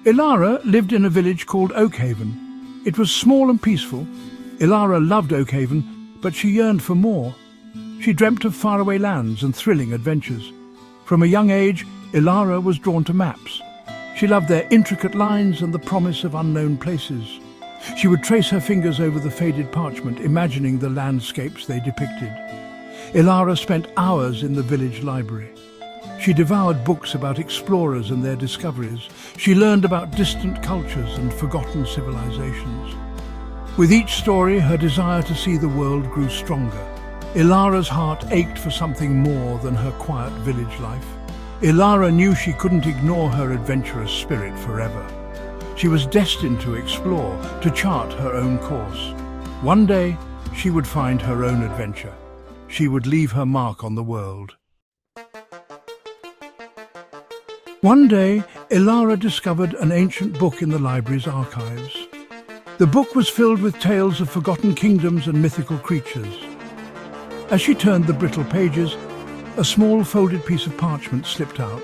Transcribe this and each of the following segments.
Elara lived in a village called Oakhaven. It was small and peaceful. Elara loved Oakhaven, but she yearned for more. She dreamt of faraway lands and thrilling adventures. From a young age, Elara was drawn to maps. She loved their intricate lines and the promise of unknown places. She would trace her fingers over the faded parchment, imagining the landscapes they depicted. Elara spent hours in the village library. She devoured books about explorers and their discoveries. She learned about distant cultures and forgotten civilizations. With each story, her desire to see the world grew stronger. Elara's heart ached for something more than her quiet village life. Elara knew she couldn't ignore her adventurous spirit forever. She was destined to explore, to chart her own course. One day, she would find her own adventure. She would leave her mark on the world. One day, Elara discovered an ancient book in the library's archives. The book was filled with tales of forgotten kingdoms and mythical creatures. As she turned the brittle pages, a small folded piece of parchment slipped out.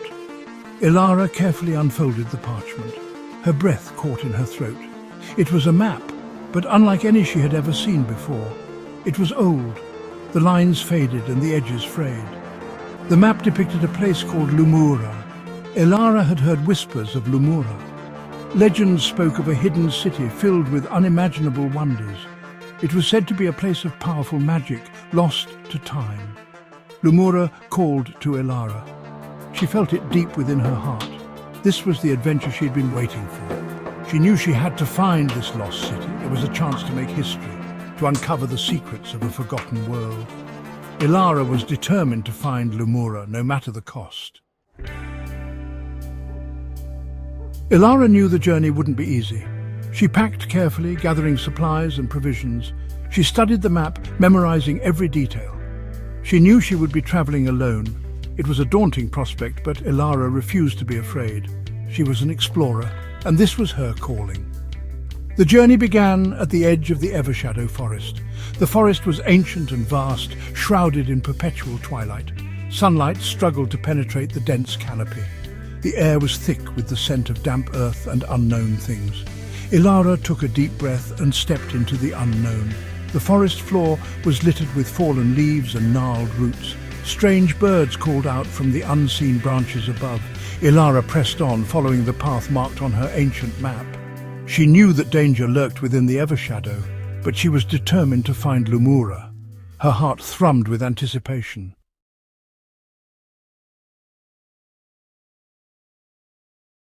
Elara carefully unfolded the parchment. Her breath caught in her throat. It was a map, but unlike any she had ever seen before. It was old, the lines faded and the edges frayed. The map depicted a place called Lumoora. Elara had heard whispers of Lumoora. Legends spoke of a hidden city filled with unimaginable wonders. It was said to be a place of powerful magic, lost to time. Lumoora called to Elara. She felt it deep within her heart. This was the adventure she'd been waiting for. She knew she had to find this lost city. It was a chance to make history, to uncover the secrets of a forgotten world. Elara was determined to find Lumoora, no matter the cost. Elara knew the journey wouldn't be easy. She packed carefully, gathering supplies and provisions. She studied the map, memorizing every detail. She knew she would be traveling alone. It was a daunting prospect, but Elara refused to be afraid. She was an explorer, and this was her calling. The journey began at the edge of the Evershadow Forest. The forest was ancient and vast, shrouded in perpetual twilight. Sunlight struggled to penetrate the dense canopy. The air was thick with the scent of damp earth and unknown things. Elara took a deep breath and stepped into the unknown. The forest floor was littered with fallen leaves and gnarled roots. Strange birds called out from the unseen branches above. Elara pressed on, following the path marked on her ancient map. She knew that danger lurked within the Evershadow, but she was determined to find Lumoora. Her heart thrummed with anticipation.